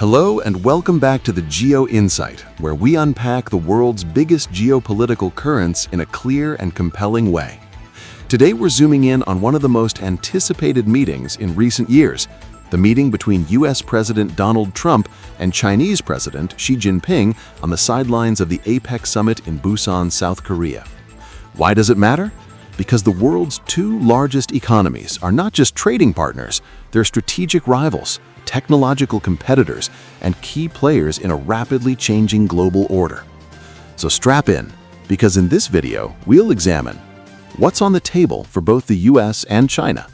Hello and welcome back to the GeoInsight, where we unpack the world's biggest geopolitical currents in a clear and compelling way. Today we're zooming in on one of the most anticipated meetings in recent years, the meeting between US President Donald Trump and Chinese President Xi Jinping on the sidelines of the APEC summit in Busan, South Korea. Why does it matter? Because the world's two largest economies are not just trading partners, they're strategic rivals, technological competitors, and key players in a rapidly changing global order. So strap in, because in this video, we'll examine what's on the table for both the US and China,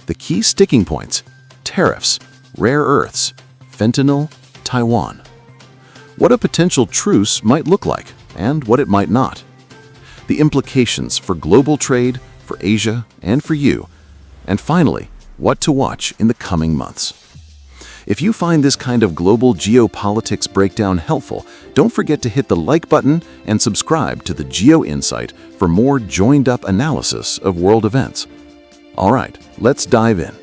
the key sticking points, tariffs, rare earths, fentanyl, Taiwan, what a potential truce might look like, and what it might not, the implications for global trade, for Asia, and for you, and finally, what to watch in the coming months. If you find this kind of global geopolitics breakdown helpful, don't forget to hit the like button and subscribe to the GeoInsight for more joined-up analysis of world events. All right, let's dive in.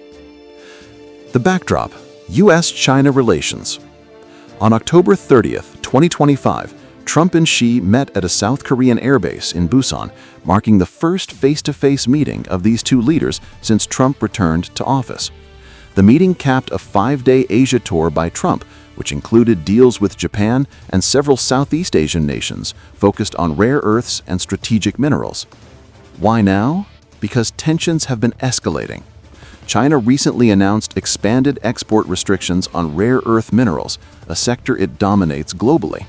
The backdrop: US-China relations. On October 30th, 2025, Trump and Xi met at a South Korean airbase in Busan, marking the first face-to-face meeting of these two leaders since Trump returned to office. The meeting capped a 5-day Asia tour by Trump, which included deals with Japan and several Southeast Asian nations focused on rare earths and strategic minerals. Why now? Because tensions have been escalating. China recently announced expanded export restrictions on rare earth minerals, a sector it dominates globally.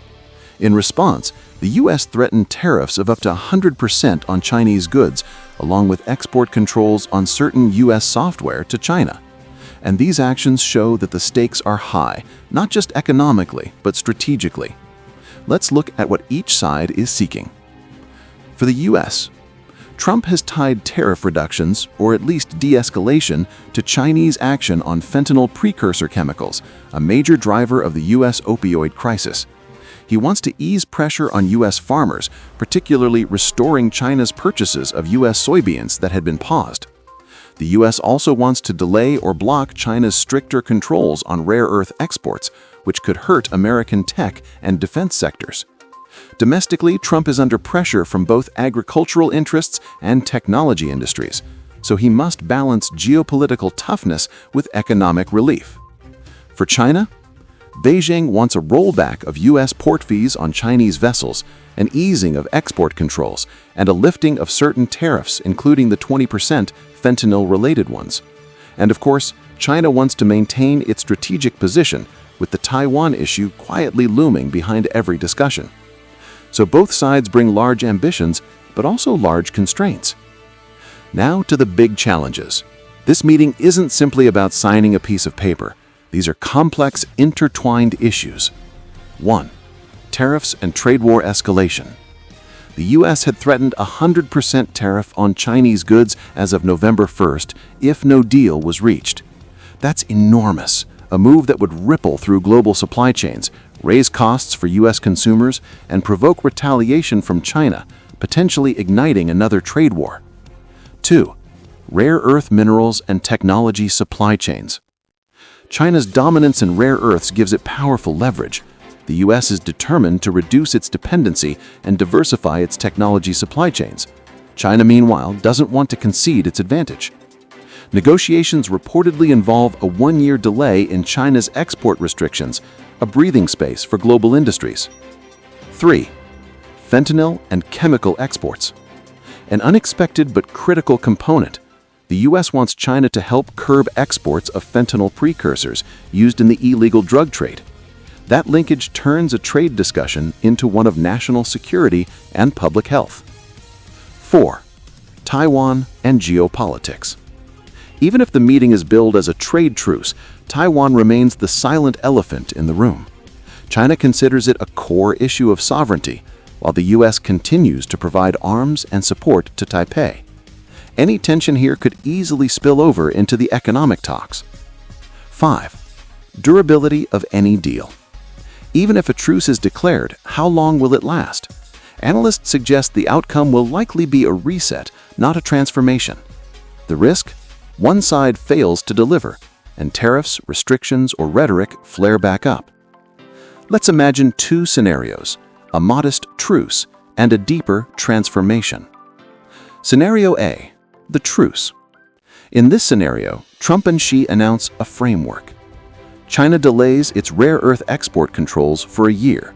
In response, the U.S. threatened tariffs of up to 100% on Chinese goods, along with export controls on certain U.S. software to China. And these actions show that the stakes are high, not just economically, but strategically. Let's look at what each side is seeking. For the U.S., Trump has tied tariff reductions, or at least de-escalation, to Chinese action on fentanyl precursor chemicals, a major driver of the U.S. opioid crisis. He wants to ease pressure on U.S. farmers, particularly restoring China's purchases of U.S. soybeans that had been paused. The U.S. also wants to delay or block China's stricter controls on rare earth exports, which could hurt American tech and defense sectors. Domestically, Trump is under pressure from both agricultural interests and technology industries, so he must balance geopolitical toughness with economic relief. For China, Beijing wants a rollback of U.S. port fees on Chinese vessels, an easing of export controls, and a lifting of certain tariffs, including the 20% fentanyl-related ones. And of course, China wants to maintain its strategic position, with the Taiwan issue quietly looming behind every discussion. So both sides bring large ambitions, but also large constraints. Now to the big challenges. This meeting isn't simply about signing a piece of paper. These are complex, intertwined issues. 1. Tariffs and trade war escalation. The U.S. had threatened a 100% tariff on Chinese goods as of November 1st if no deal was reached. That's enormous, a move that would ripple through global supply chains, raise costs for U.S. consumers, and provoke retaliation from China, potentially igniting another trade war. 2. Rare earth minerals and technology supply chains. China's dominance in rare earths gives it powerful leverage. The U.S. is determined to reduce its dependency and diversify its technology supply chains. China, meanwhile, doesn't want to concede its advantage. Negotiations reportedly involve a 1-year delay in China's export restrictions, a breathing space for global industries. 3. Fentanyl and chemical exports. An unexpected but critical component. The U.S. wants China to help curb exports of fentanyl precursors used in the illegal drug trade. That linkage turns a trade discussion into one of national security and public health. 4. Taiwan and geopolitics. Even if the meeting is billed as a trade truce, Taiwan remains the silent elephant in the room. China considers it a core issue of sovereignty, while the U.S. continues to provide arms and support to Taipei. Any tension here could easily spill over into the economic talks. 5. Durability of any deal. Even if a truce is declared, how long will it last? Analysts suggest the outcome will likely be a reset, not a transformation. The risk? One side fails to deliver, and tariffs, restrictions, or rhetoric flare back up. Let's imagine two scenarios, a modest truce and a deeper transformation. Scenario A, the truce. In this scenario, Trump and Xi announce a framework. China delays its rare earth export controls for a year.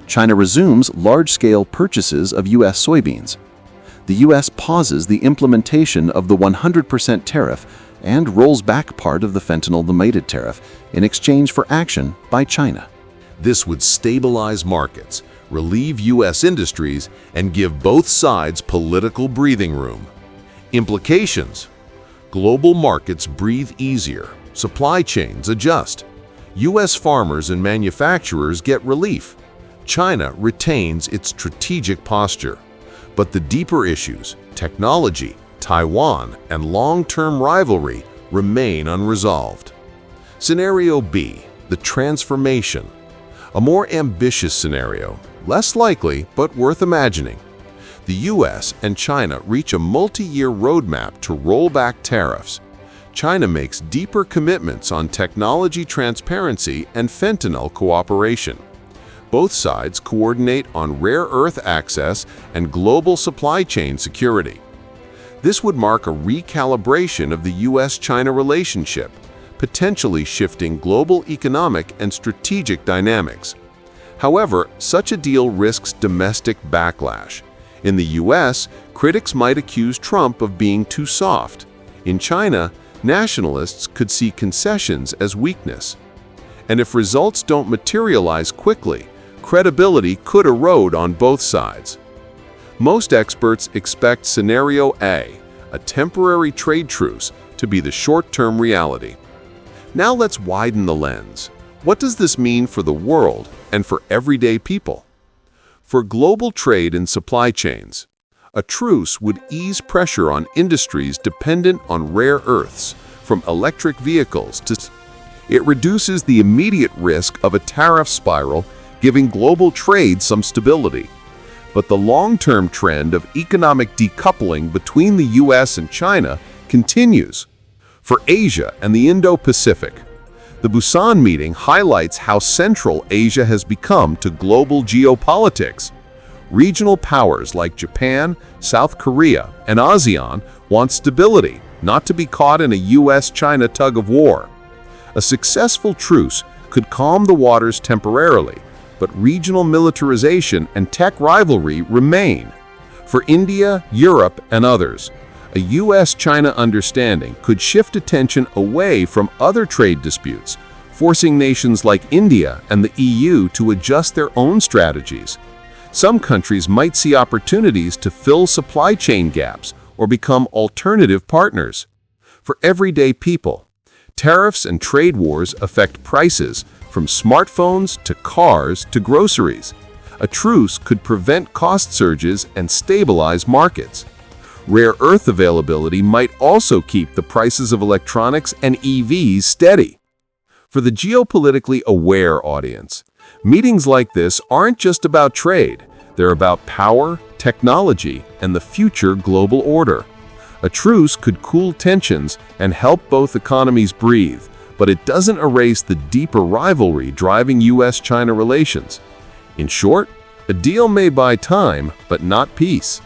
China resumes large-scale purchases of U.S. soybeans. The U.S. pauses the implementation of the 100% tariff and rolls back part of the fentanyl-related tariff in exchange for action by China. This would stabilize markets, relieve U.S. industries, and give both sides political breathing room. Implications: global markets breathe easier, supply chains adjust, U.S. farmers and manufacturers get relief. China retains its strategic posture, but the deeper issues, technology, Taiwan, and long-term rivalry remain unresolved. Scenario B, the transformation. A more ambitious scenario, less likely but worth imagining. The U.S. and China reach a multi-year roadmap to roll back tariffs. China makes deeper commitments on technology transparency and fentanyl cooperation. Both sides coordinate on rare earth access and global supply chain security. This would mark a recalibration of the U.S.-China relationship, potentially shifting global economic and strategic dynamics. However, such a deal risks domestic backlash. In the U.S., critics might accuse Trump of being too soft. In China, nationalists could see concessions as weakness. And if results don't materialize quickly, credibility could erode on both sides. Most experts expect Scenario A, a temporary trade truce, to be the short-term reality. Now let's widen the lens. What does this mean for the world and for everyday people? For global trade and supply chains, a truce would ease pressure on industries dependent on rare earths, from electric vehicles to... It reduces the immediate risk of a tariff spiral, giving global trade some stability. But the long-term trend of economic decoupling between the U.S. and China continues. For Asia and the Indo-Pacific, the Busan meeting highlights how central Asia has become to global geopolitics. Regional powers like Japan, South Korea, and ASEAN want stability, not to be caught in a U.S.-China tug-of-war. A successful truce could calm the waters temporarily, but regional militarization and tech rivalry remain. For India, Europe, and others, a U.S.-China understanding could shift attention away from other trade disputes, forcing nations like India and the EU to adjust their own strategies. Some countries might see opportunities to fill supply chain gaps or become alternative partners. For everyday people, tariffs and trade wars affect prices from smartphones to cars to groceries. A truce could prevent cost surges and stabilize markets. Rare earth availability might also keep the prices of electronics and EVs steady. For the geopolitically aware audience, meetings like this aren't just about trade. They're about power, technology, and the future global order. A truce could cool tensions and help both economies breathe, but it doesn't erase the deeper rivalry driving U.S.-China relations. In short, a deal may buy time, but not peace.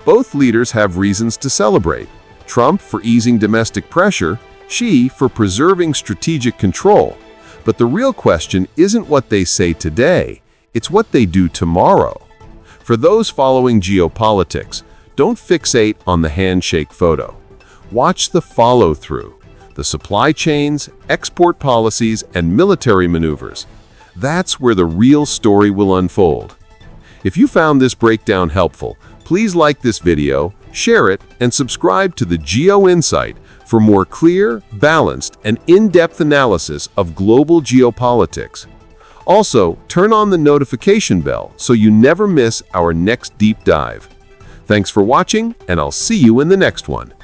Both leaders have reasons to celebrate. Trump for easing domestic pressure, Xi for preserving strategic control. But the real question isn't what they say today, it's what they do tomorrow. For those following geopolitics, don't fixate on the handshake photo. Watch the follow-through, the supply chains, export policies, and military maneuvers. That's where the real story will unfold. If you found this breakdown helpful, please like this video, share it, and subscribe to the GeoInsight for more clear, balanced, and in-depth analysis of global geopolitics. Also, turn on the notification bell so you never miss our next deep dive. Thanks for watching, and I'll see you in the next one.